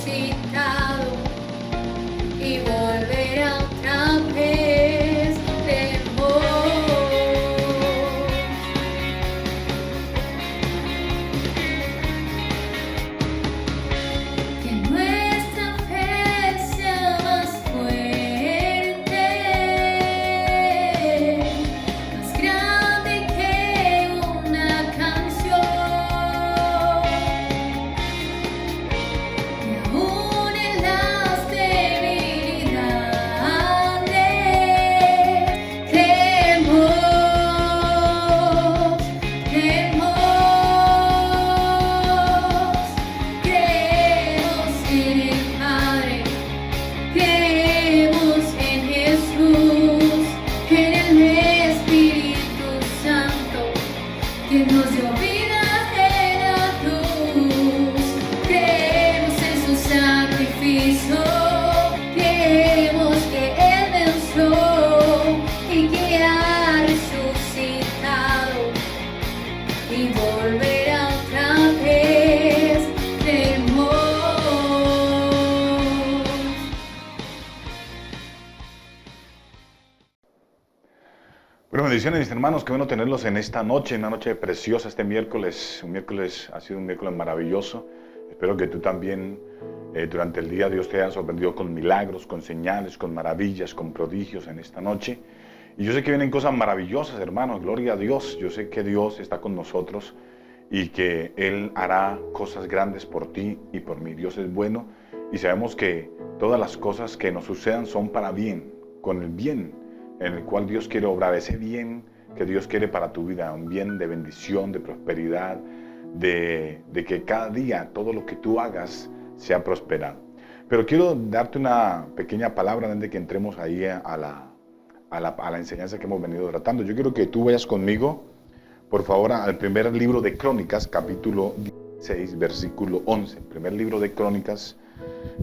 resucitado y volverá otra vez de nuevo. Que nuestra fe sea más fuerte, más grande que una canción. Y aún en las debilidades creemos, creemos en el Padre, creemos en Jesús, en el Espíritu Santo, que nos dio vida en la cruz. Creemos en su sacrificio, creemos que Él venció y que ha resucitado y volverá otra vez de nuevo. Bueno, bendiciones mis hermanos, qué bueno tenerlos en esta noche, una noche preciosa, este miércoles. Un miércoles ha sido un miércoles maravilloso. Espero que tú también durante el día Dios te haya sorprendido con milagros, con señales, con maravillas, con prodigios en esta noche. Y yo sé que vienen cosas maravillosas, hermanos, gloria a Dios. Yo sé que Dios está con nosotros y que Él hará cosas grandes por ti y por mí. Dios es bueno y sabemos que todas las cosas que nos sucedan son para bien, con el bien en el cual Dios quiere obrar, ese bien que Dios quiere para tu vida, un bien de bendición, de prosperidad, de que cada día todo lo que tú hagas sea prosperado. Pero quiero darte una pequeña palabra antes de que entremos ahí a la enseñanza que hemos venido tratando. Yo quiero que tú vayas conmigo, por favor, al primer libro de Crónicas, capítulo 16, versículo 11. Primer libro de Crónicas,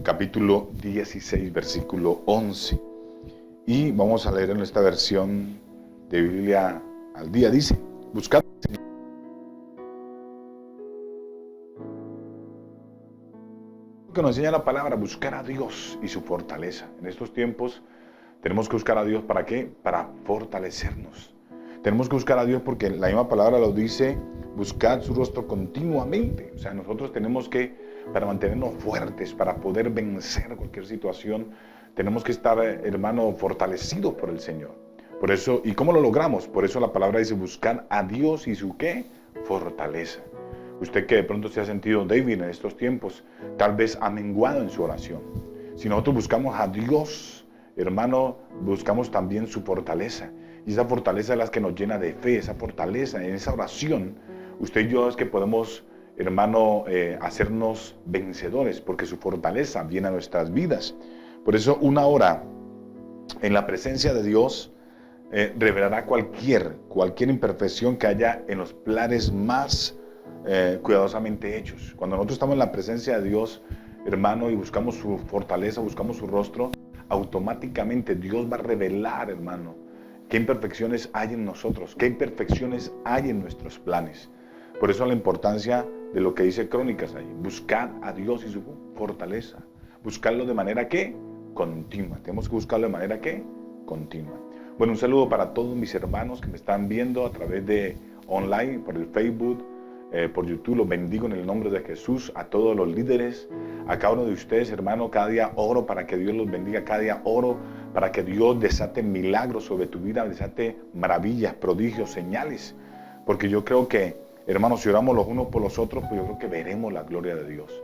capítulo 16, versículo 11. Y vamos a leer en esta versión de Biblia al día. Dice, buscad que nos enseña la palabra, buscar a Dios y su fortaleza. En estos tiempos tenemos que buscar a Dios, ¿para qué? Para fortalecernos. Tenemos que buscar a Dios porque la misma palabra lo dice, buscad su rostro continuamente. O sea, nosotros tenemos que, para mantenernos fuertes, para poder vencer cualquier situación, tenemos que estar, hermano, fortalecidos por el Señor. Por eso, ¿y cómo lo logramos? Por eso la palabra dice, buscar a Dios y su ¿qué? Fortaleza. Usted que de pronto se ha sentido débil en estos tiempos, tal vez ha menguado en su oración. Si nosotros buscamos a Dios, hermano, buscamos también su fortaleza. Y esa fortaleza es la que nos llena de fe, esa fortaleza, en esa oración, usted y yo es que podemos, hermano, hacernos vencedores, porque su fortaleza viene a nuestras vidas. Por eso una hora en la presencia de Dios revelará cualquier imperfección que haya en los planes más cuidadosamente hechos. Cuando nosotros estamos en la presencia de Dios, hermano, y buscamos su fortaleza, buscamos su rostro, automáticamente Dios va a revelar, hermano, qué imperfecciones hay en nosotros, qué imperfecciones hay en nuestros planes. Por eso la importancia de lo que dice Crónicas ahí, buscar a Dios y su fortaleza, buscarlo de manera que continua. Tenemos que buscarlo de manera que continua. Bueno, un saludo para todos mis hermanos que me están viendo a través de online, por el Facebook, por YouTube. Los bendigo en el nombre de Jesús, a todos los líderes, a cada uno de ustedes, hermano. Cada día oro para que Dios los bendiga, cada día oro para que Dios desate milagros sobre tu vida, desate maravillas, prodigios, señales. Porque yo creo que, hermanos, si oramos los unos por los otros, pues yo creo que veremos la gloria de Dios.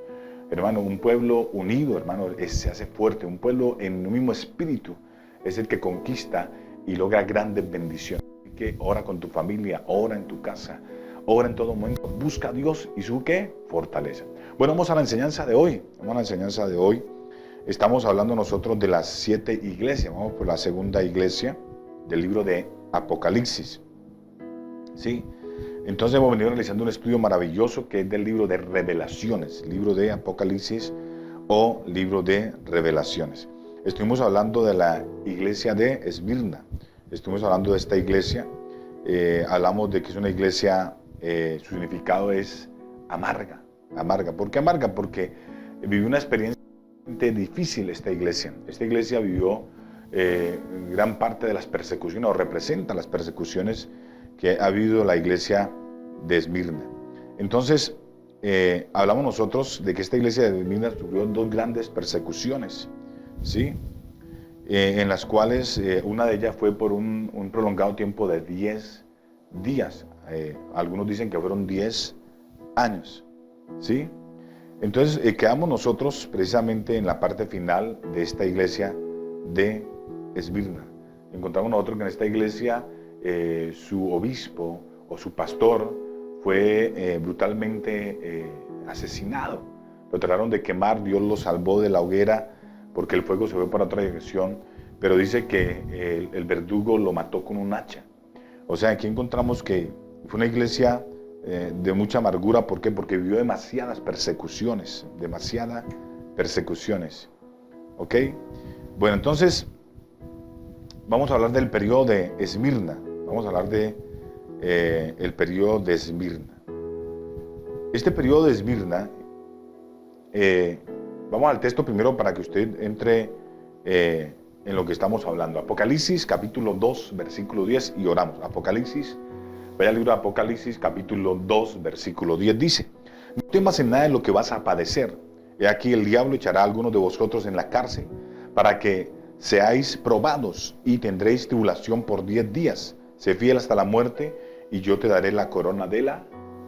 Hermano, un pueblo unido, hermano, se hace fuerte. Un pueblo en un mismo espíritu es el que conquista y logra grandes bendiciones. Así que ora con tu familia, ora en tu casa, ora en todo momento. Busca a Dios y su ¿qué? Fortaleza. Bueno, vamos a la enseñanza de hoy. Estamos hablando nosotros de las 7 iglesias. Vamos por la segunda iglesia del libro de Apocalipsis. ¿Sí? Entonces hemos venido realizando un estudio maravilloso que es del libro de Revelaciones, libro de Apocalipsis o libro de Revelaciones. Estuvimos hablando de la iglesia de Esmirna, estuvimos hablando de esta iglesia, hablamos de que es una iglesia, su significado es amarga. ¿Por qué amarga? Porque vivió una experiencia difícil esta iglesia. Esta iglesia vivió gran parte de las persecuciones, o representa las persecuciones que ha habido la iglesia de Esmirna. Entonces, hablamos nosotros de que esta iglesia de Esmirna sufrió dos grandes persecuciones, ¿sí? En las cuales una de ellas fue por un prolongado tiempo de 10 días. Algunos dicen que fueron 10 años, ¿sí? Entonces quedamos nosotros precisamente en la parte final de esta iglesia de Esmirna. Encontramos nosotros que en esta iglesia su obispo o su pastor fue brutalmente asesinado. Lo trataron de quemar, Dios lo salvó de la hoguera porque el fuego se fue para otra dirección, pero dice que el verdugo lo mató con un hacha. O sea, aquí encontramos que fue una iglesia de mucha amargura. ¿Por qué? Porque vivió demasiadas persecuciones, ¿ok? Bueno, entonces vamos a hablar del periodo de Esmirna. Vamos a hablar de el periodo de Esmirna. Este periodo de Esmirna, vamos al texto primero para que usted entre en lo que estamos hablando. Apocalipsis capítulo 2, versículo 10, y oramos. Apocalipsis, vaya al libro de Apocalipsis capítulo 2, versículo 10, dice: no temas en nada de lo que vas a padecer. He aquí el diablo echará a algunos de vosotros en la cárcel para que seáis probados y tendréis tribulación por 10 días. Sé fiel hasta la muerte y yo te daré la corona de la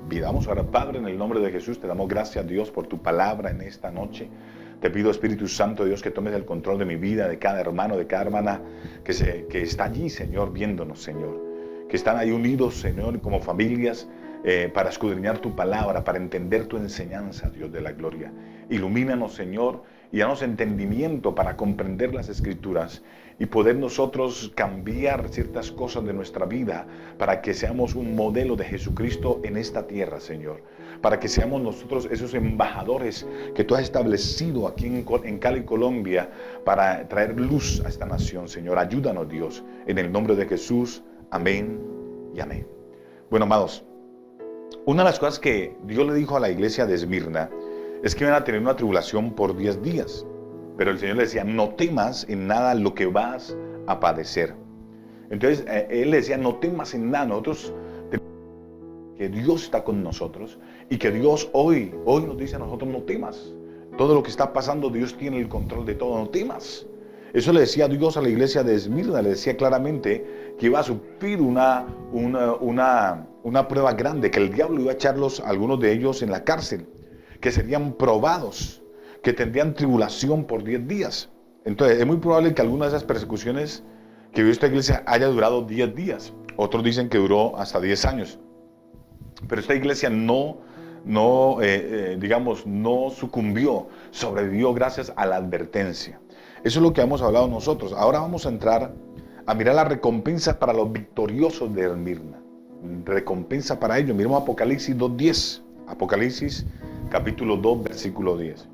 vida. Vamos ahora, Padre, en el nombre de Jesús, te damos gracias, Dios, por tu palabra en esta noche. Te pido, Espíritu Santo, Dios, que tomes el control de mi vida, de cada hermano, de cada hermana que está allí, Señor, viéndonos, Señor. Que están ahí unidos, Señor, como familias, para escudriñar tu palabra, para entender tu enseñanza, Dios de la gloria. Ilumínanos, Señor, y danos entendimiento para comprender las Escrituras y poder nosotros cambiar ciertas cosas de nuestra vida para que seamos un modelo de Jesucristo en esta tierra, Señor. Para que seamos nosotros esos embajadores que tú has establecido aquí en Cali, Colombia, para traer luz a esta nación, Señor. Ayúdanos, Dios, en el nombre de Jesús. Amén y amén. Bueno, amados, una de las cosas que Dios le dijo a la iglesia de Esmirna es que iban a tener una tribulación por 10 días. Pero el Señor le decía: no temas en nada lo que vas a padecer. Entonces, Él le decía: no temas en nada. Nosotros tenemos que Dios está con nosotros y que Dios hoy nos dice a nosotros: no temas. Todo lo que está pasando, Dios tiene el control de todo, no temas. Eso le decía Dios a la iglesia de Esmirna, le decía claramente que iba a sufrir una prueba grande, que el diablo iba a echarlos, algunos de ellos, en la cárcel, que serían probados, que tendrían tribulación por 10 días. Entonces, es muy probable que alguna de esas persecuciones que vivió esta iglesia haya durado 10 días. Otros dicen que duró hasta 10 años. Pero esta iglesia no sucumbió, sobrevivió gracias a la advertencia. Eso es lo que hemos hablado nosotros. Ahora vamos a entrar a mirar la recompensa para los victoriosos de Esmirna. Recompensa para ellos. Miremos Apocalipsis 2:10. Apocalipsis capítulo 2, versículo 10.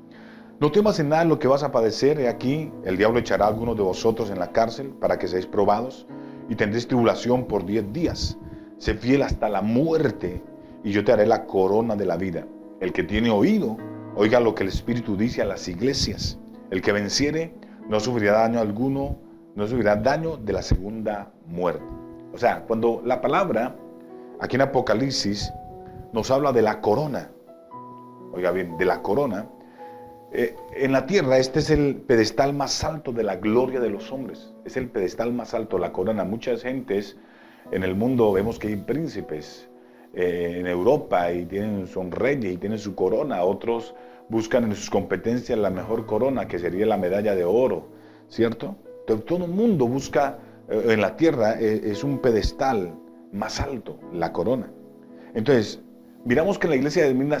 No temas en nada lo que vas a padecer. He aquí, el diablo echará a algunos de vosotros en la cárcel para que seáis probados y tendréis tribulación por 10 días. Sé fiel hasta la muerte y yo te haré la corona de la vida. El que tiene oído, oiga lo que el Espíritu dice a las iglesias. El que venciere no sufrirá daño alguno, no sufrirá daño de la segunda muerte. O sea, cuando la palabra aquí en Apocalipsis nos habla de la corona, oiga bien, de la corona, en la tierra este es el pedestal más alto de la gloria de los hombres. Es el pedestal más alto, la corona. Muchas gentes en el mundo vemos que hay príncipes en Europa y son reyes y tienen su corona. Otros buscan en sus competencias la mejor corona, que sería la medalla de oro, ¿cierto? Todo el mundo busca en la tierra, es un pedestal más alto, la corona. Entonces, miramos que la iglesia de Esmirna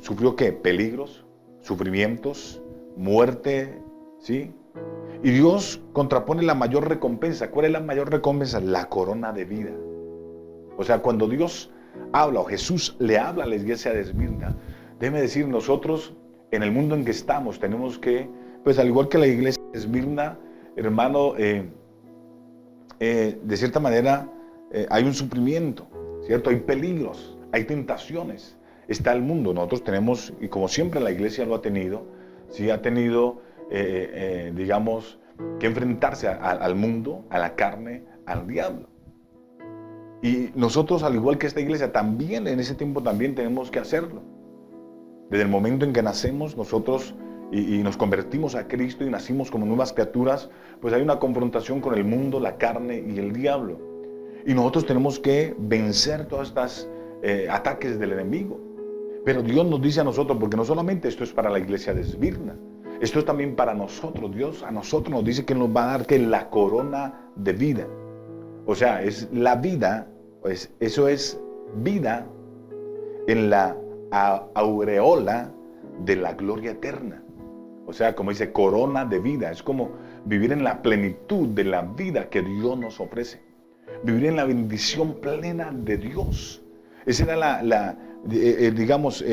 sufrió ¿qué? Peligros, sufrimientos, muerte, ¿sí? Y Dios contrapone la mayor recompensa. ¿Cuál es la mayor recompensa? La corona de vida. O sea, cuando Dios habla, o Jesús le habla a la iglesia de Esmirna, déjeme decir, nosotros en el mundo en que estamos tenemos que, pues al igual que la iglesia de Esmirna, hermano, de cierta manera hay un sufrimiento, ¿cierto? Hay peligros, hay tentaciones, está el mundo. Nosotros tenemos, y como siempre la iglesia lo ha tenido, sí ha tenido digamos, que enfrentarse al mundo, a la carne, al diablo. Y nosotros, al igual que esta iglesia, también en ese tiempo también tenemos que hacerlo. Desde el momento en que nacemos nosotros y nos convertimos a Cristo y nacimos como nuevas criaturas, pues hay una confrontación con el mundo, la carne y el diablo. Y nosotros tenemos que vencer todas estas ataques del enemigo. Pero Dios nos dice a nosotros, porque no solamente esto es para la iglesia de Esmirna, esto es también para nosotros. Dios a nosotros nos dice que nos va a dar que la corona de vida. O sea, es la vida, pues eso es vida en la aureola de la gloria eterna. O sea, como dice, corona de vida. Es como vivir en la plenitud de la vida que Dios nos ofrece. Vivir en la bendición plena de Dios. Esa era digamos,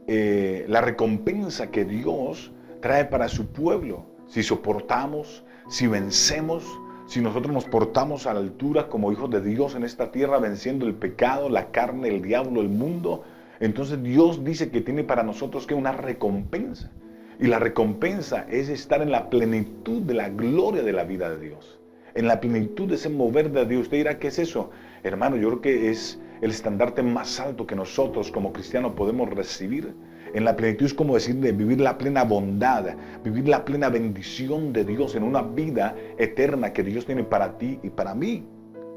la recompensa que Dios trae para su pueblo. Si soportamos, si vencemos, si nosotros nos portamos a la altura como hijos de Dios en esta tierra, venciendo el pecado, la carne, el diablo, el mundo, entonces Dios dice que tiene para nosotros que una recompensa. Y la recompensa es estar en la plenitud de la gloria de la vida de Dios. En la plenitud de ese mover de Dios. Usted dirá, ¿qué es eso? Hermano, yo creo que es el estandarte más alto que nosotros como cristianos podemos recibir. En la plenitud es como decir de vivir la plena bondad, vivir la plena bendición de Dios en una vida eterna que Dios tiene para ti y para mí.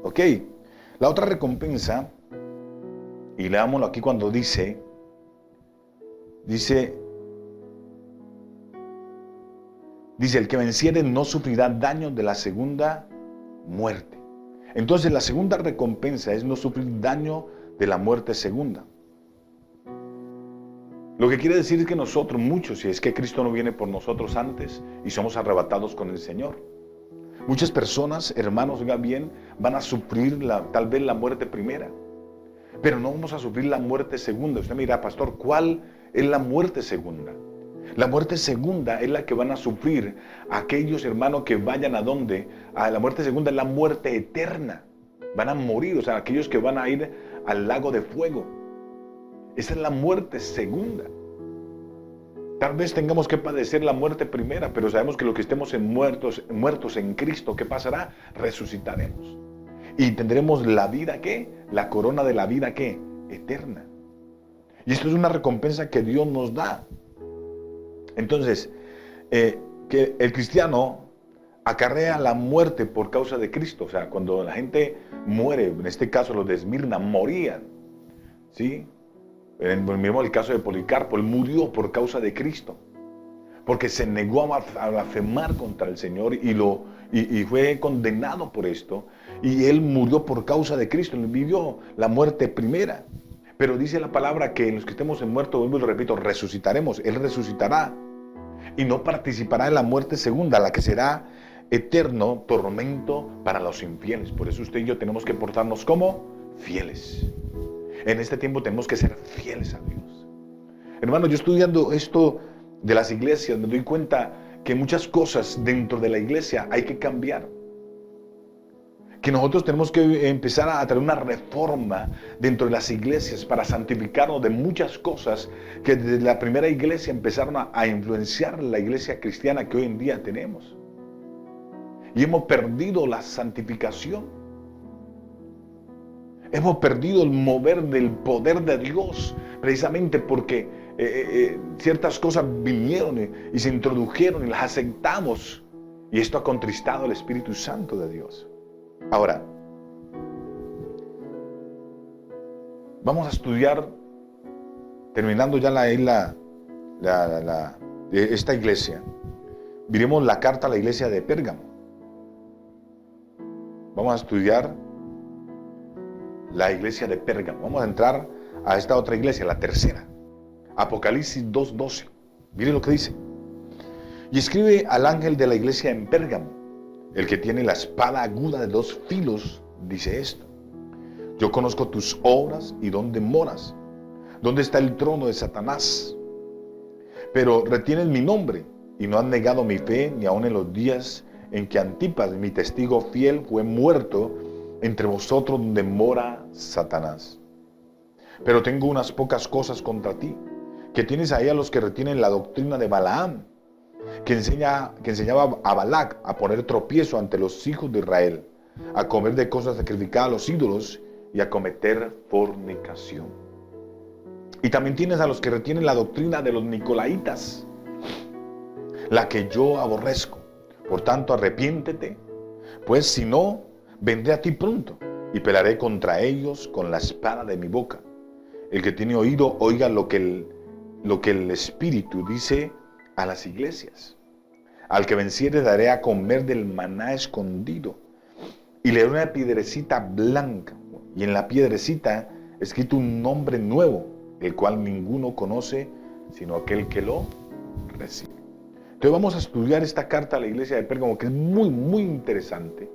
¿Ok? La otra recompensa, y leámoslo aquí cuando dice, el que venciere no sufrirá daño de la segunda muerte. Entonces la segunda recompensa es no sufrir daño de la muerte segunda. Lo que quiere decir es que nosotros, muchos, si es que Cristo no viene por nosotros antes y somos arrebatados con el Señor, muchas personas, hermanos, oigan bien, van a sufrir tal vez la muerte primera, pero no vamos a sufrir la muerte segunda. Usted me dirá, pastor, ¿cuál es la muerte segunda? La muerte segunda es la que van a sufrir aquellos hermanos que vayan a donde. La muerte segunda es la muerte eterna. Van a morir, o sea, aquellos que van a ir al lago de fuego. Esa es la muerte segunda. Tal vez tengamos que padecer la muerte primera, pero sabemos que los que estemos muertos en Cristo, ¿qué pasará? Resucitaremos. Y tendremos la vida, ¿qué? La corona de la vida, ¿qué? Eterna. Y esto es una recompensa que Dios nos da. Entonces, que el cristiano acarrea la muerte por causa de Cristo. O sea, cuando la gente muere, en este caso los de Esmirna morían, ¿sí? Miremos el caso de Policarpo, él murió por causa de Cristo, porque se negó a blasfemar contra el Señor y fue condenado por esto, y él murió por causa de Cristo, él vivió la muerte primera. Pero dice la palabra que los que estemos muertos, vuelvo y lo repito, resucitaremos. Él resucitará y no participará en la muerte segunda, la que será eterno tormento para los infieles. Por eso usted y yo tenemos que portarnos como fieles. En este tiempo tenemos que ser fieles a Dios. Hermano, yo estudiando esto de las iglesias me doy cuenta que muchas cosas dentro de la iglesia hay que cambiar. Que nosotros tenemos que empezar a traer una reforma dentro de las iglesias para santificarnos de muchas cosas que desde la primera iglesia empezaron a influenciar la iglesia cristiana que hoy en día tenemos. Y hemos perdido la santificación. Hemos perdido el mover del poder de Dios, precisamente porque ciertas cosas vinieron y se introdujeron y las aceptamos. Y esto ha contristado al Espíritu Santo de Dios. Ahora, vamos a estudiar, terminando ya esta iglesia, miremos la carta a la iglesia de Pérgamo. Vamos a estudiar la iglesia de Pérgamo. Vamos a entrar a esta otra iglesia, la tercera. Apocalipsis 2:12. Mire lo que dice. Y escribe al ángel de la iglesia en Pérgamo, el que tiene la espada aguda de 2 filos, dice esto: yo conozco tus obras y dónde moras, dónde está el trono de Satanás. Pero retienes mi nombre y no has negado mi fe, ni aun en los días en que Antipas, mi testigo fiel, fue muerto entre vosotros donde mora Satanás. Pero tengo unas pocas cosas contra ti, que tienes ahí a los que retienen la doctrina de Balaam, que enseñaba a Balac a poner tropiezo ante los hijos de Israel, a comer de cosas sacrificadas a los ídolos y a cometer fornicación. Y también tienes a los que retienen la doctrina de los nicolaitas, la que yo aborrezco. Por tanto, arrepiéntete, pues si no, vendré a ti pronto y pelearé contra ellos con la espada de mi boca. El que tiene oído, oiga lo que el Espíritu dice a las iglesias. Al que venciere daré a comer del maná escondido, y le daré una piedrecita blanca, y en la piedrecita escrito un nombre nuevo, el cual ninguno conoce, sino aquel que lo recibe. Entonces vamos a estudiar esta carta a la iglesia de Pérgamo, que es muy, muy interesante.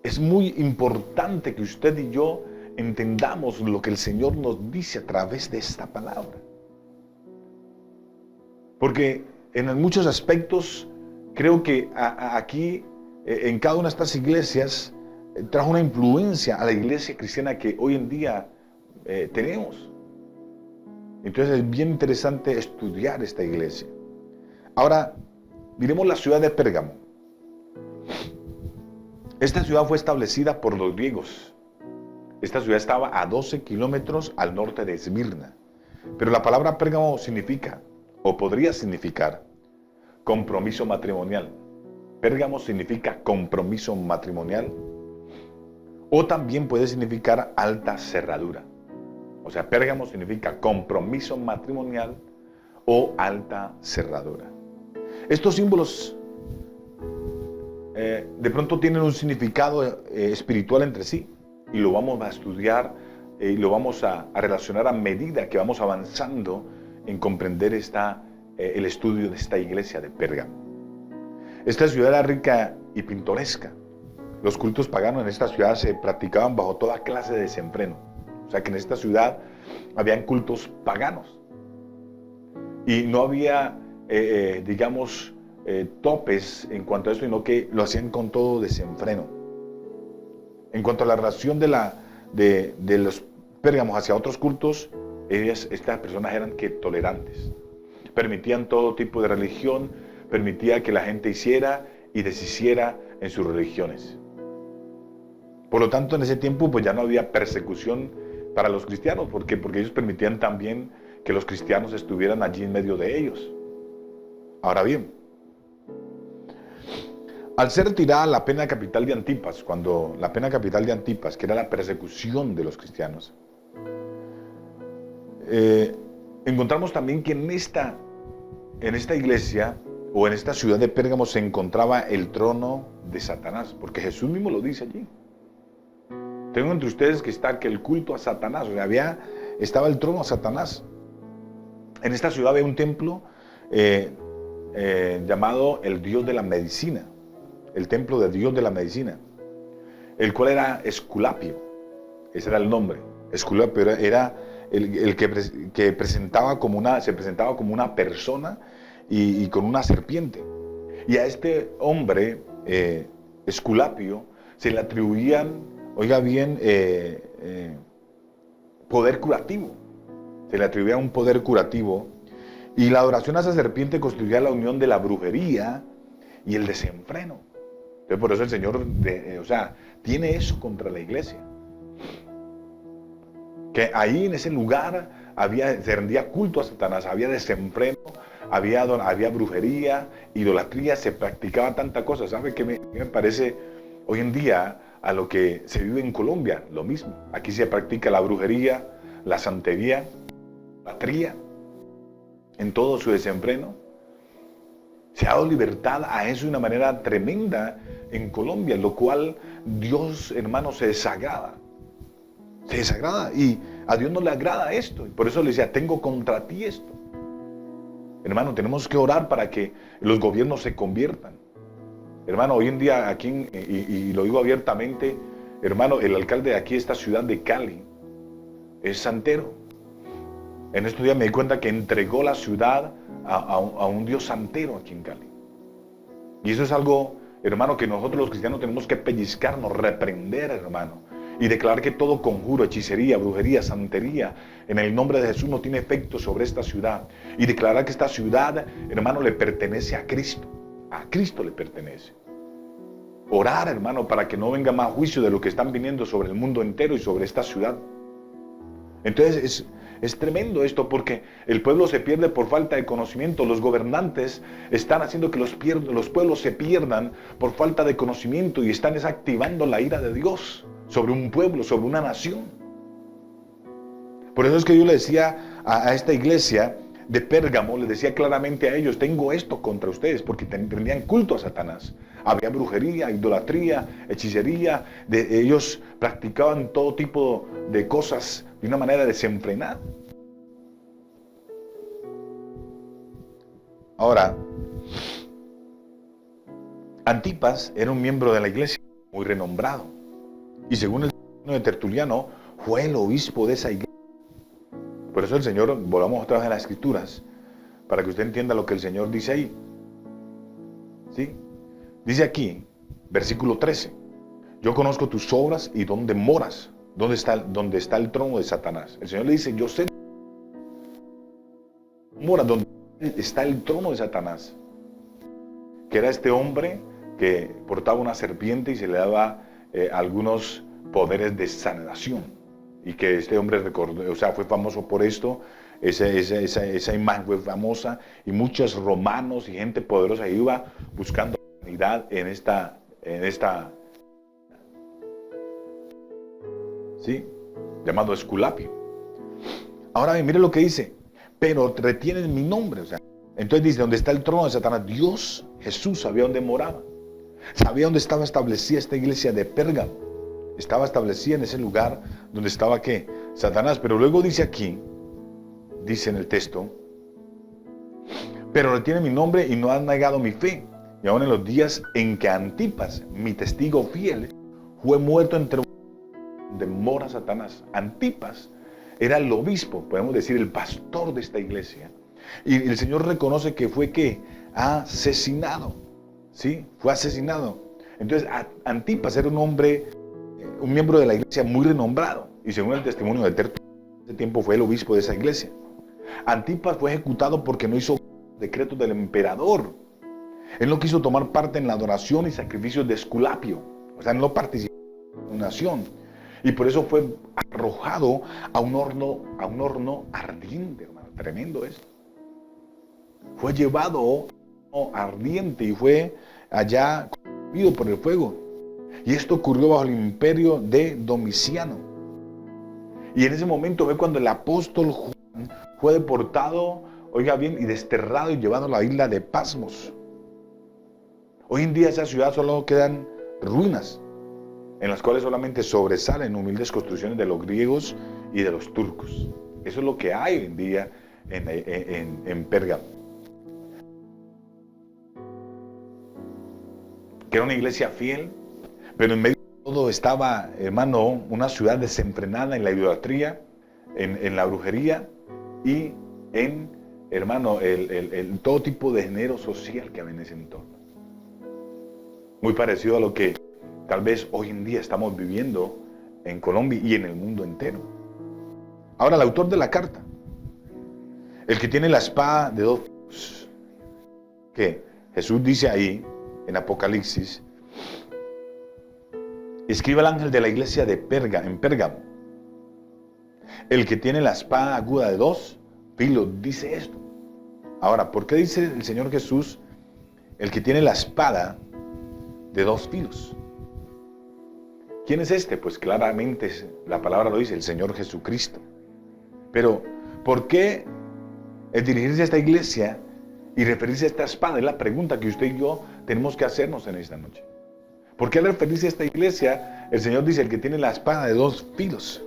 Es muy importante que usted y yo entendamos lo que el Señor nos dice a través de esta palabra. Porque en muchos aspectos creo que aquí, en cada una de estas iglesias, trajo una influencia a la iglesia cristiana que hoy en día tenemos. Entonces es bien interesante estudiar esta iglesia. Ahora, miremos la ciudad de Pérgamo. Esta ciudad fue establecida por los griegos. Esta ciudad estaba a 12 kilómetros al norte de Esmirna. Pero la palabra Pérgamo significa, o podría significar, compromiso matrimonial. Pérgamo significa compromiso matrimonial, o también puede significar alta cerradura. O sea, Pérgamo significa compromiso matrimonial o alta cerradura. Estos símbolos de pronto tienen un significado espiritual entre sí, y lo vamos a estudiar y lo vamos a relacionar a medida que vamos avanzando en comprender el estudio de esta iglesia de Pérgamo. Esta ciudad era rica y pintoresca. Los cultos paganos en esta ciudad se practicaban bajo toda clase de desenfreno. O sea que en esta ciudad habían cultos paganos. Y no había, topes en cuanto a esto, sino que lo hacían con todo desenfreno. En cuanto a la relación de los pérgamos hacia otros cultos, estas personas eran tolerantes. Permitían todo tipo de religión, permitía que la gente hiciera y deshiciera en sus religiones. Por lo tanto, en ese tiempo pues ya no había persecución para los cristianos, porque ellos permitían también que los cristianos estuvieran allí en medio de ellos. Ahora bien, al ser retirada la pena capital de Antipas, cuando la pena capital de Antipas, que era la persecución de los cristianos, encontramos también que en esta iglesia o en esta ciudad de Pérgamo se encontraba el trono de Satanás, porque Jesús mismo lo dice allí. Tengo entre ustedes que está que el culto a Satanás, o sea, estaba el trono a Satanás. En esta ciudad había un templo llamado el Dios de la Medicina, el templo del Dios de la Medicina, el cual era Esculapio. Ese era el nombre. Esculapio era el que presentaba se presentaba como una persona y con una serpiente. Y a este hombre, Esculapio, se le atribuían, oiga bien, poder curativo. Se le atribuía un poder curativo. Y la adoración a esa serpiente constituía la unión de la brujería y el desenfreno. Entonces, por eso el Señor, tiene eso contra la iglesia. Que ahí en ese lugar se rendía culto a Satanás, había desenfreno, había brujería, idolatría, se practicaba tanta cosa. ¿Sabe qué me parece hoy en día a lo que se vive en Colombia? Lo mismo. Aquí se practica la brujería, la santería, la idolatría, en todo su desenfreno. Se ha dado libertad a eso de una manera tremenda en Colombia, lo cual Dios, hermano, se desagrada. Se desagrada y a Dios no le agrada esto. Y por eso le decía, tengo contra ti esto. Hermano, tenemos que orar para que los gobiernos se conviertan. Hermano, hoy en día aquí, y lo digo abiertamente, hermano, el alcalde de aquí, esta ciudad de Cali, es santero. En estos días me di cuenta que entregó la ciudad a un Dios santero aquí en Cali. Y eso es algo, hermano, que nosotros los cristianos tenemos que pellizcarnos, reprender, hermano. y declarar que todo conjuro, hechicería, brujería, santería, en el nombre de Jesús no tiene efecto sobre esta ciudad. Y declarar que esta ciudad, hermano, le pertenece a Cristo. A Cristo le pertenece. Orar, hermano, para que no venga más juicio de lo que están viniendo sobre el mundo entero y sobre esta ciudad. Entonces es tremendo esto, porque el pueblo se pierde por falta de conocimiento. Los gobernantes están haciendo que los pueblos se pierdan por falta de conocimiento y están desactivando la ira de Dios sobre un pueblo, sobre una nación. Por eso es que yo le decía a esta iglesia de Pérgamo, le decía claramente a ellos: tengo esto contra ustedes, porque tendrían culto a Satanás. Había brujería, idolatría, hechicería. Ellos practicaban todo tipo de cosas de una manera desenfrenada. Ahora, Antipas era un miembro de la iglesia muy renombrado. Y según el testimonio de Tertuliano, fue el obispo de esa iglesia. Por eso el Señor, volvamos otra vez a las Escrituras, para que usted entienda lo que el Señor dice ahí. ¿Sí? Dice aquí, versículo 13: yo conozco tus obras y dónde moras, dónde está el trono de Satanás. El Señor le dice: yo sé mora donde está el trono de Satanás, que era este hombre que portaba una serpiente y se le daba algunos poderes de sanación, y que este hombre recordó, o sea, fue famoso por esto. Esa imagen fue famosa, y muchos romanos y gente poderosa iba buscando sanidad en esta ¿sí? Llamado Esculapio. Ahora bien, mire lo que dice: pero retienen mi nombre. O sea, entonces dice: donde está el trono de Satanás. Dios, Jesús, sabía dónde moraba, sabía dónde estaba establecida esta iglesia de Pérgamo. Estaba establecida en ese lugar donde estaba ¿qué? Satanás. Pero luego dice aquí, dice en el texto: pero retienen mi nombre y no han negado mi fe. Y aún en los días en que Antipas, mi testigo fiel, fue muerto entre donde mora Satanás. Antipas era el obispo, podemos decir el pastor de esta iglesia. Y el Señor reconoce que fue ¿qué? Asesinado. ¿Sí? Fue asesinado. Entonces Antipas era un hombre, un miembro de la iglesia muy renombrado. Y según el testimonio de Tertuliano, en ese tiempo fue el obispo de esa iglesia. Antipas fue ejecutado porque no hizo decretos del emperador. Él no quiso tomar parte en la adoración y sacrificios de Esculapio. O sea, no participó en la nación. Y por eso fue arrojado a un horno ardiente, hermano. Tremendo esto. Fue llevado a un horno ardiente y fue allá consumido por el fuego. Y esto ocurrió bajo el imperio de Domiciano. Y en ese momento fue cuando el apóstol Juan fue deportado, oiga bien, y desterrado y llevado a la isla de Pasmos. Hoy en día esa ciudad solo quedan ruinas, en las cuales solamente sobresalen humildes construcciones de los griegos y de los turcos. Eso es lo que hay hoy en día en Pérgamo. Que era una iglesia fiel, pero en medio de todo estaba, hermano, una ciudad desenfrenada en la idolatría, en la brujería y en, hermano, todo tipo de género social que había en ese entorno. Muy parecido a lo que tal vez hoy en día estamos viviendo en Colombia y en el mundo entero. Ahora, el autor de la carta, el que tiene la espada de dos filos, que Jesús dice ahí en Apocalipsis: escribe al ángel de la iglesia de en Pérgamo, el que tiene la espada aguda de dos filos, dice esto. Ahora, ¿por qué dice el Señor Jesús el que tiene la espada de dos filos? ¿Quién es este? Pues claramente la palabra lo dice: el Señor Jesucristo. Pero, ¿por qué el dirigirse a esta iglesia y referirse a esta espada? Es la pregunta que usted y yo tenemos que hacernos en esta noche. ¿Por qué al referirse a esta iglesia, el Señor dice: el que tiene la espada de dos filos?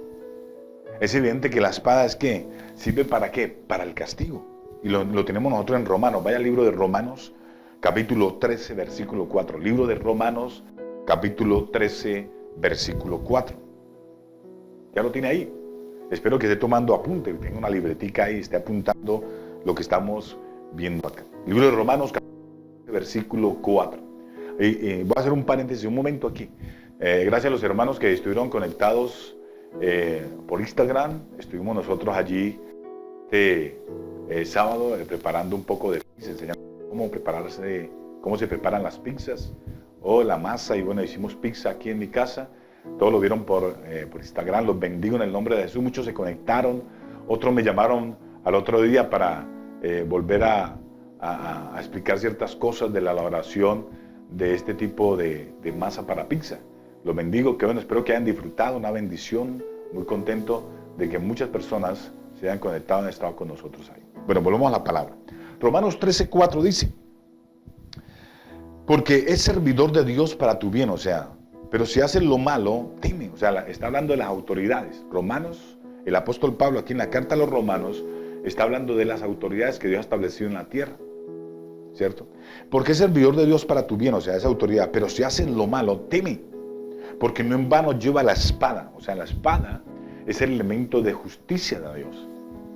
Es evidente que la espada es ¿qué? ¿Sirve para qué? Para el castigo. Y lo tenemos nosotros en Romanos. Vaya al libro de Romanos, capítulo 13, versículo 4. Libro de Romanos, capítulo 13, versículo 4. Ya lo tiene ahí. Espero que esté tomando apunte, tenga una libretica ahí, esté apuntando lo que estamos viendo acá. Libro de Romanos, capítulo 13, versículo 4. Voy a hacer un paréntesis un momento aquí. Gracias a los hermanos que estuvieron conectados por Instagram. Estuvimos nosotros allí sábado preparando un poco de pizza, enseñando cómo se preparan las pizzas o la masa. Y bueno, hicimos pizza aquí en mi casa. Todos lo vieron por Instagram. Los bendigo en el nombre de Jesús. Muchos se conectaron. Otros me llamaron al otro día para volver a explicar ciertas cosas de la elaboración de este tipo de masa para pizza. Los bendigo, que bueno, espero que hayan disfrutado, una bendición. Muy contento de que muchas personas se hayan conectado y han estado con nosotros ahí. Bueno, volvemos a la palabra. Romanos 13:4 dice: porque es servidor de Dios para tu bien, o sea, pero si haces lo malo, teme. O sea, está hablando de las autoridades. Romanos, el apóstol Pablo aquí en la carta a los romanos, está hablando de las autoridades que Dios ha establecido en la tierra, ¿cierto? Porque es servidor de Dios para tu bien, o sea, esa autoridad, pero si haces lo malo, teme. Porque no en vano lleva la espada. O sea, la espada es el elemento de justicia de Dios.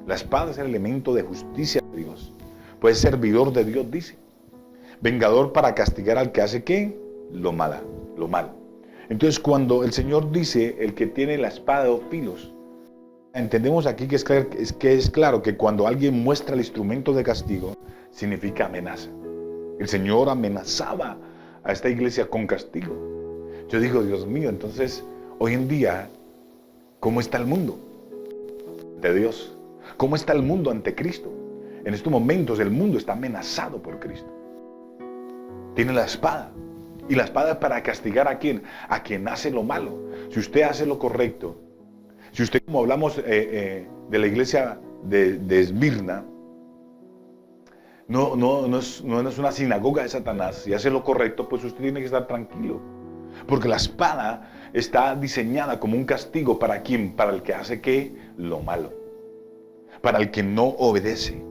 La espada es el elemento de justicia de Dios. Pues servidor de Dios, dice. Vengador para castigar al que hace ¿qué? Lo malo. Entonces, cuando el Señor dice el que tiene la espada de dos filos, entendemos aquí que es claro que cuando alguien muestra el instrumento de castigo, significa amenaza. El Señor amenazaba a esta iglesia con castigo. Yo digo, Dios mío, entonces, hoy en día, ¿cómo está el mundo ante Dios? ¿Cómo está el mundo ante Cristo? En estos momentos el mundo está amenazado por Cristo. Tiene la espada. Y la espada es para castigar ¿a quién? A quien hace lo malo. Si usted hace lo correcto, si usted, como hablamos de la iglesia de Esmirna, no es una sinagoga de Satanás, si hace lo correcto, pues usted tiene que estar tranquilo. Porque la espada está diseñada como un castigo ¿para quién? Para el que hace ¿qué? Lo malo. Para el que no obedece.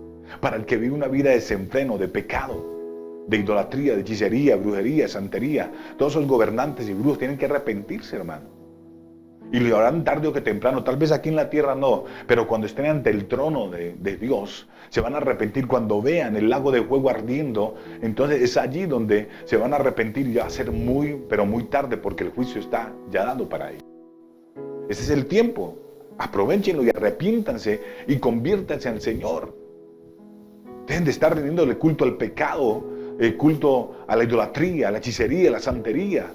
Para el que vive una vida de desenfreno, de pecado, de idolatría, de hechicería, brujería, santería. Todos esos gobernantes y brujos tienen que arrepentirse, hermano. Y lo harán tarde o que temprano. Tal vez aquí en la tierra no, pero cuando estén ante el trono de Dios, se van a arrepentir. Cuando vean el lago de fuego ardiendo, entonces es allí donde se van a arrepentir. Y ya va a ser pero muy tarde, porque el juicio está ya dado para ellos. Ese es el tiempo. Aprovechenlo y arrepiéntanse y conviértanse al Señor. Dejen de estar rindiéndole culto al pecado, el culto a la idolatría, a la hechicería, a la santería.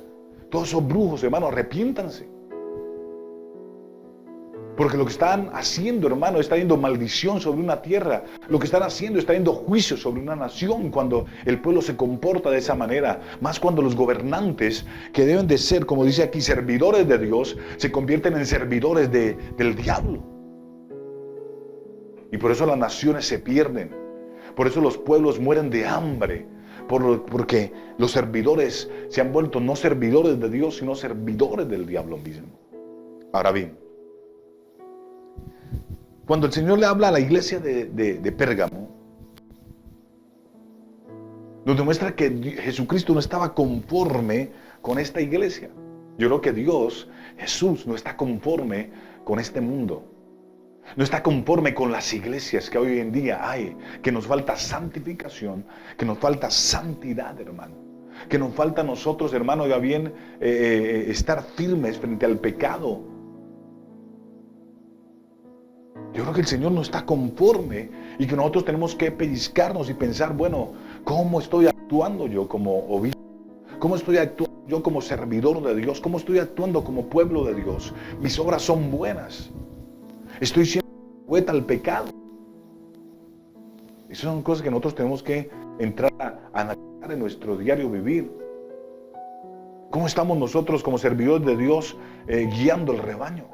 Todos esos brujos, hermano, arrepiéntanse. Porque lo que están haciendo, hermano, está yendo maldición sobre una tierra. Lo que están haciendo está yendo juicio sobre una nación cuando el pueblo se comporta de esa manera. Más cuando los gobernantes, que deben de ser, como dice aquí, servidores de Dios, se convierten en servidores del diablo. Y por eso las naciones se pierden. Por eso los pueblos mueren de hambre. Porque los servidores se han vuelto no servidores de Dios, sino servidores del diablo mismo. Ahora bien, cuando el Señor le habla a la iglesia de Pérgamo, nos demuestra que Jesucristo no estaba conforme con esta iglesia. Yo creo que Jesús, no está conforme con este mundo. No está conforme con las iglesias que hoy en día hay, que nos falta santificación, que nos falta santidad, hermano. Que nos falta a nosotros, hermano, ya bien, estar firmes frente al pecado. Yo creo que el Señor no está conforme y que nosotros tenemos que pellizcarnos y pensar, bueno, ¿cómo estoy actuando yo como obispo? ¿Cómo estoy actuando yo como servidor de Dios? ¿Cómo estoy actuando como pueblo de Dios? Mis obras son buenas. Estoy siendo poeta al pecado. Esas son cosas que nosotros tenemos que entrar a analizar en nuestro diario vivir. ¿Cómo estamos nosotros como servidores de Dios guiando el rebaño?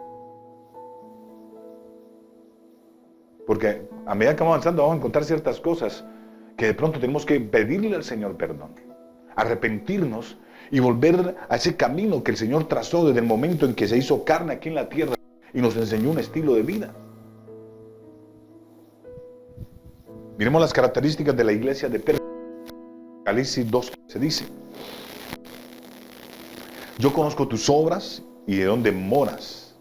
Porque a medida que vamos avanzando vamos a encontrar ciertas cosas que de pronto tenemos que pedirle al Señor perdón, arrepentirnos y volver a ese camino que el Señor trazó desde el momento en que se hizo carne aquí en la tierra y nos enseñó un estilo de vida. Miremos las características de la iglesia de Pérgamo. Apocalipsis 2:13 dice: yo conozco tus obras y de dónde moras,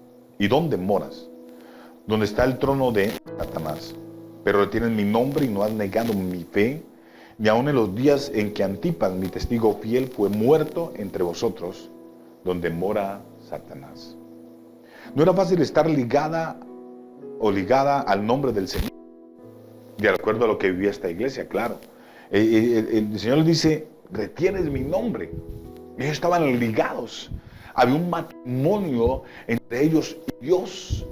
donde está el trono de Satanás, pero retienes mi nombre y no has negado mi fe, ni aun en los días en que Antipas, mi testigo fiel, fue muerto entre vosotros, donde mora Satanás. No era fácil estar ligada al nombre del Señor, de acuerdo a lo que vivía esta iglesia, claro. El Señor les dice, retienes mi nombre. Ellos estaban ligados. Había un matrimonio entre ellos y Dios.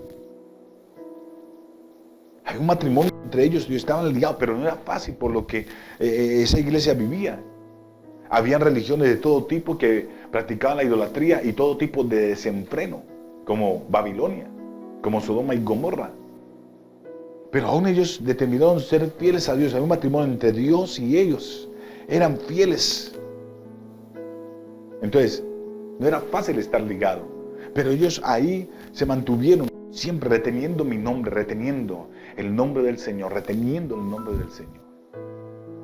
Había un matrimonio entre ellos y estaban ligados, pero no era fácil por lo que esa iglesia vivía. Habían religiones de todo tipo que practicaban la idolatría y todo tipo de desenfreno, como Babilonia, como Sodoma y Gomorra. Pero aún ellos determinaron ser fieles a Dios. Había un matrimonio entre Dios y ellos. Eran fieles. Entonces, no era fácil estar ligado. Pero ellos ahí se mantuvieron siempre reteniendo mi nombre, reteniendo el nombre del Señor, reteniendo el nombre del Señor.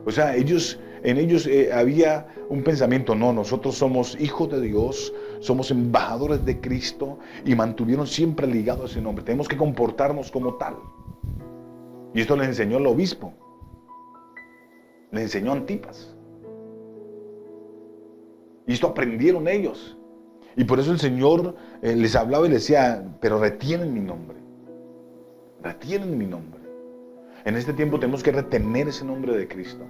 O sea, en ellos había un pensamiento, no, nosotros somos hijos de Dios, somos embajadores de Cristo, y mantuvieron siempre ligado a ese nombre. Tenemos que comportarnos como tal. Y esto les enseñó el obispo, les enseñó Antipas. Y esto aprendieron ellos. Y por eso el Señor les hablaba y les decía, pero retienen mi nombre. Retienen mi nombre. En este tiempo tenemos que retener ese nombre de Cristo.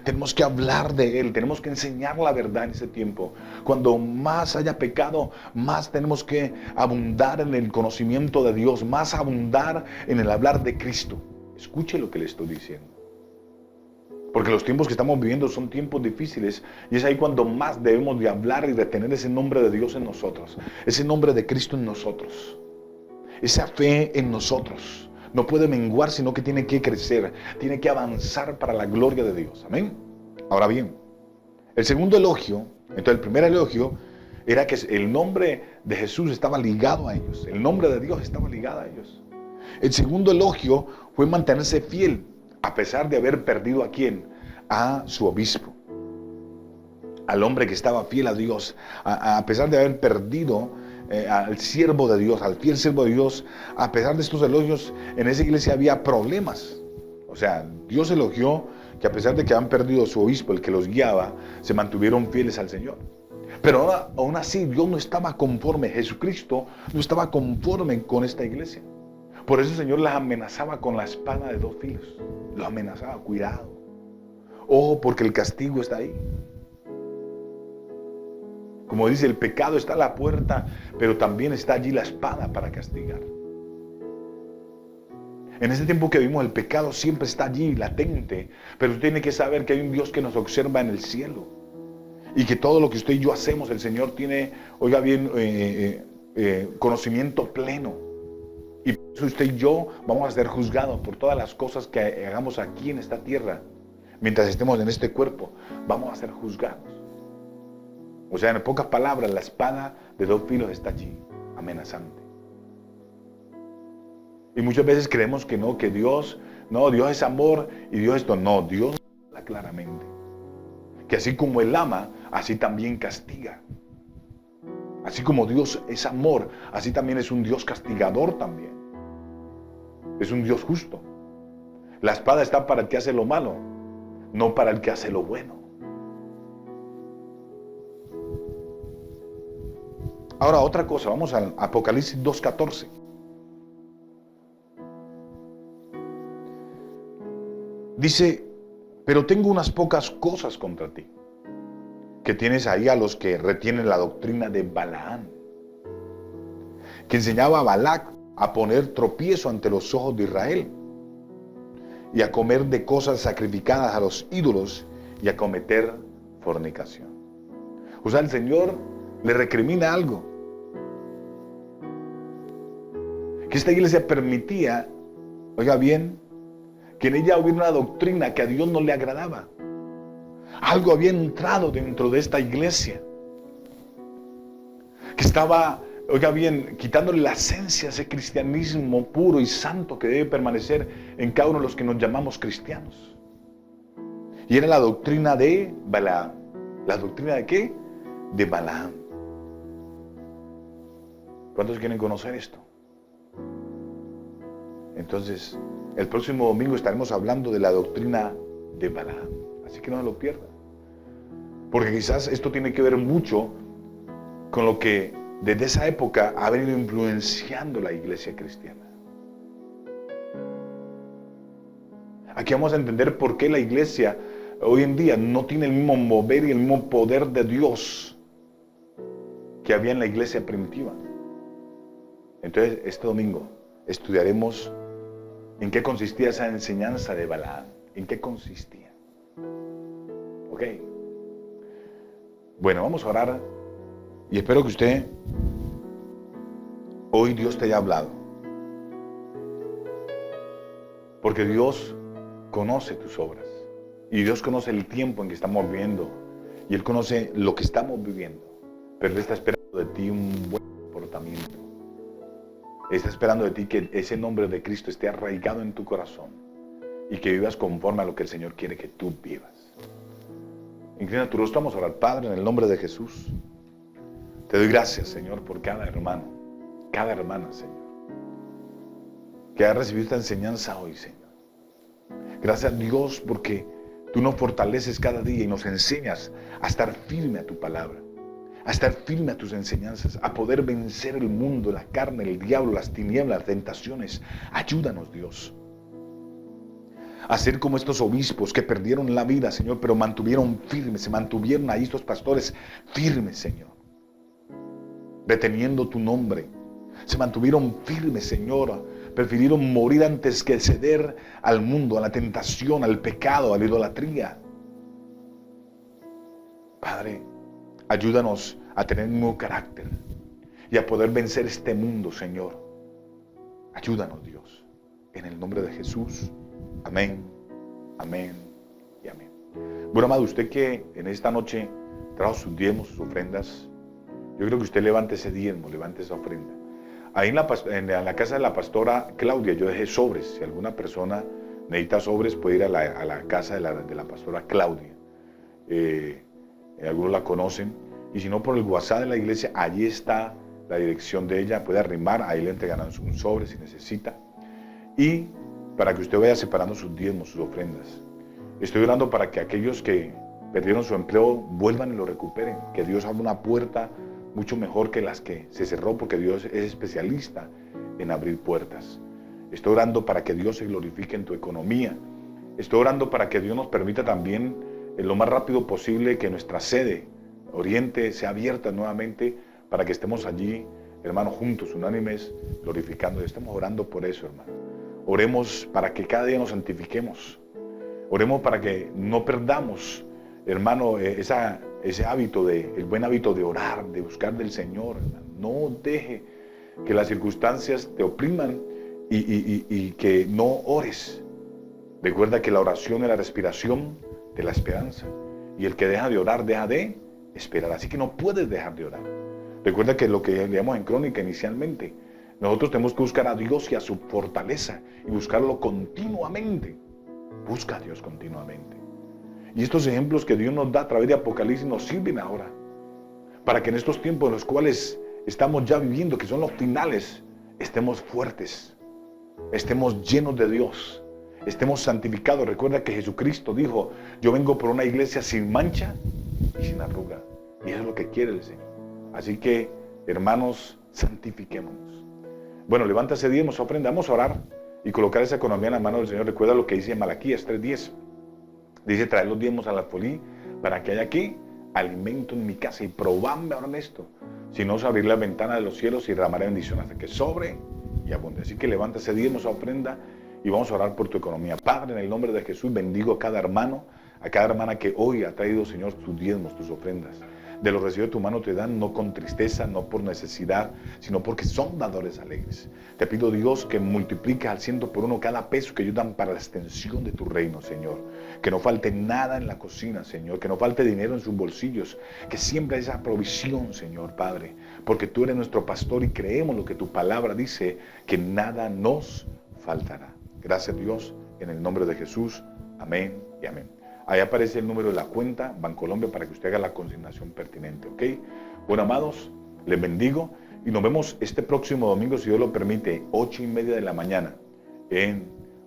Tenemos que hablar de Él, tenemos que enseñar la verdad en ese tiempo. Cuando más haya pecado, más tenemos que abundar en el conocimiento de Dios, más abundar en el hablar de Cristo. Escuche lo que le estoy diciendo. Porque los tiempos que estamos viviendo son tiempos difíciles, y es ahí cuando más debemos de hablar y retener ese nombre de Dios en nosotros, ese nombre de Cristo en nosotros, esa fe en nosotros. No puede menguar, sino que tiene que crecer, tiene que avanzar para la gloria de Dios. Amén. Ahora bien, el segundo elogio, entonces el primer elogio era que el nombre de Jesús estaba ligado a ellos, el nombre de Dios estaba ligado a ellos. El segundo elogio fue mantenerse fiel, a pesar de haber perdido ¿a quién? A su obispo, al hombre que estaba fiel a Dios, a pesar de haber perdido al siervo de Dios, al fiel siervo de Dios. A pesar de estos elogios, en esa iglesia había problemas. O sea, Dios elogió que a pesar de que habían perdido a su obispo, el que los guiaba, se mantuvieron fieles al Señor. Pero aún así, Dios no estaba conforme, Jesucristo no estaba conforme con esta iglesia. Por eso el Señor las amenazaba con la espada de dos filos. Los amenazaba, cuidado. Ojo, porque el castigo está ahí. Como dice, el pecado está a la puerta, pero también está allí la espada para castigar. En este tiempo que vivimos, el pecado siempre está allí, latente, pero usted tiene que saber que hay un Dios que nos observa en el cielo, y que todo lo que usted y yo hacemos, el Señor tiene, oiga bien, conocimiento pleno. Y por eso usted y yo vamos a ser juzgados por todas las cosas que hagamos aquí en esta tierra. Mientras estemos en este cuerpo, vamos a ser juzgados. O sea, en pocas palabras, la espada de dos filos está allí, amenazante. Y muchas veces creemos que no, que Dios es amor y Dios esto. No, Dios habla claramente. Que así como Él ama, así también castiga. Así como Dios es amor, así también es un Dios castigador también. Es un Dios justo. La espada está para el que hace lo malo, no para el que hace lo bueno. Ahora otra cosa, vamos al Apocalipsis 2:14. Dice, pero tengo unas pocas cosas contra ti, que tienes ahí a los que retienen la doctrina de Balaam, que enseñaba a Balac a poner tropiezo ante los ojos de Israel, y a comer de cosas sacrificadas a los ídolos, y a cometer fornicación. O sea, el Señor le recrimina algo. Que esta iglesia permitía, oiga bien, que en ella hubiera una doctrina que a Dios no le agradaba. Algo había entrado dentro de esta iglesia, que estaba, oiga bien, quitándole la esencia a ese cristianismo puro y santo que debe permanecer en cada uno de los que nos llamamos cristianos. Y era la doctrina de Balaam. ¿La doctrina de qué? De Balaam. ¿Cuántos quieren conocer esto? Entonces, el próximo domingo estaremos hablando de la doctrina de Balaam. Así que no se lo pierdan. Porque quizás esto tiene que ver mucho con lo que desde esa época ha venido influenciando la iglesia cristiana. Aquí vamos a entender por qué la iglesia hoy en día no tiene el mismo mover y el mismo poder de Dios que había en la iglesia primitiva. Entonces, este domingo estudiaremos en qué consistía esa enseñanza de Balaam. ¿En qué consistía? Ok. Bueno, vamos a orar y espero que usted, hoy Dios te haya hablado. Porque Dios conoce tus obras. Y Dios conoce el tiempo en que estamos viviendo. Y Él conoce lo que estamos viviendo. Pero Él está esperando de ti un buen comportamiento. Él está esperando de ti que ese nombre de Cristo esté arraigado en tu corazón. Y que vivas conforme a lo que el Señor quiere que tú vivas. Inclina tu rostro, vamos a orar. Padre, en el nombre de Jesús. Te doy gracias, Señor, por cada hermano, cada hermana, Señor, que ha recibido esta enseñanza hoy, Señor. Gracias, Dios, porque tú nos fortaleces cada día y nos enseñas a estar firme a tu palabra, a estar firme a tus enseñanzas, a poder vencer el mundo, la carne, el diablo, las tinieblas, las tentaciones. Ayúdanos, Dios, a ser como estos obispos que perdieron la vida, Señor, pero mantuvieron firmes, se mantuvieron ahí estos pastores firmes, Señor, deteniendo tu nombre. Se mantuvieron firmes, Señor. Prefirieron morir antes que ceder al mundo, a la tentación, al pecado, a la idolatría. Padre, ayúdanos a tener un nuevo carácter y a poder vencer este mundo, Señor. Ayúdanos, Dios, en el nombre de Jesús. Amén, amén y amén. Bueno, amado, usted que en esta noche trajo sus diezmos, sus ofrendas, yo creo que usted levante ese diezmo, levante esa ofrenda. Ahí en la casa de la pastora Claudia yo dejé sobres. Si alguna persona necesita sobres puede ir a la casa de la pastora Claudia. Algunos la conocen. Y si no, por el WhatsApp de la iglesia, allí está la dirección de ella. Puede arrimar, ahí le entregarán un sobre si necesita. Y para que usted vaya separando sus diezmos, sus ofrendas. Estoy orando para que aquellos que perdieron su empleo vuelvan y lo recuperen. Que Dios abra una puerta mucho mejor que las que se cerró, porque Dios es especialista en abrir puertas. Estoy orando para que Dios se glorifique en tu economía. Estoy orando para que Dios nos permita también, en lo más rápido posible, que nuestra sede Oriente sea abierta nuevamente, para que estemos allí, hermanos, juntos, unánimes, glorificando. Estamos orando por eso, hermano. Oremos para que cada día nos santifiquemos. Oremos para que no perdamos, hermano, ese hábito, el buen hábito de orar, de buscar del Señor. No deje que las circunstancias te opriman y que no ores. Recuerda que la oración es la respiración de la esperanza. Y el que deja de orar, deja de esperar. Así que no puedes dejar de orar. Recuerda que lo que leíamos en Crónica inicialmente, nosotros tenemos que buscar a Dios y a su fortaleza y buscarlo continuamente. Busca a Dios continuamente. Y estos ejemplos que Dios nos da a través de Apocalipsis nos sirven ahora, para que en estos tiempos en los cuales estamos ya viviendo, que son los finales, estemos fuertes, estemos llenos de Dios, estemos santificados. Recuerda que Jesucristo dijo: yo vengo por una iglesia sin mancha y sin arruga. Y eso es lo que quiere el Señor. Así que, hermanos, santifiquémonos. Bueno, levántase, diezmos, aprendamos a orar y colocar esa economía en la mano del Señor. Recuerda lo que dice en Malaquías 3:10. Dice: traer los diezmos al alfolí para que haya aquí alimento en mi casa. Y probadme ahora en esto. Si no, os abriré la ventana de los cielos y derramaré bendición hasta que sobre y abunde. Así que levántase, diezmos, ofrenda, y vamos a orar por tu economía. Padre, en el nombre de Jesús, bendigo a cada hermano, a cada hermana que hoy ha traído, Señor, tus diezmos, tus ofrendas. De los recibidos de tu mano te dan, no con tristeza, no por necesidad, sino porque son dadores alegres. Te pido, Dios, que multipliques al 100 por 1 cada peso que ellos dan para la extensión de tu reino, Señor. Que no falte nada en la cocina, Señor. Que no falte dinero en sus bolsillos. Que siempre haya esa provisión, Señor, Padre. Porque tú eres nuestro pastor y creemos lo que tu palabra dice, que nada nos faltará. Gracias, Dios, en el nombre de Jesús. Amén y amén. Ahí aparece el número de la cuenta Bancolombia para que usted haga la consignación pertinente, ¿ok? Bueno, amados, les bendigo y nos vemos este próximo domingo, si Dios lo permite, 8:30 de la mañana.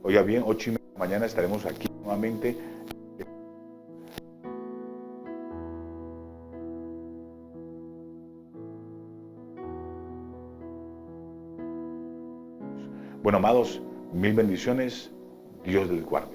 Oiga bien, 8:30 de la mañana estaremos aquí nuevamente Bueno, amados, mil bendiciones. Dios les guarde.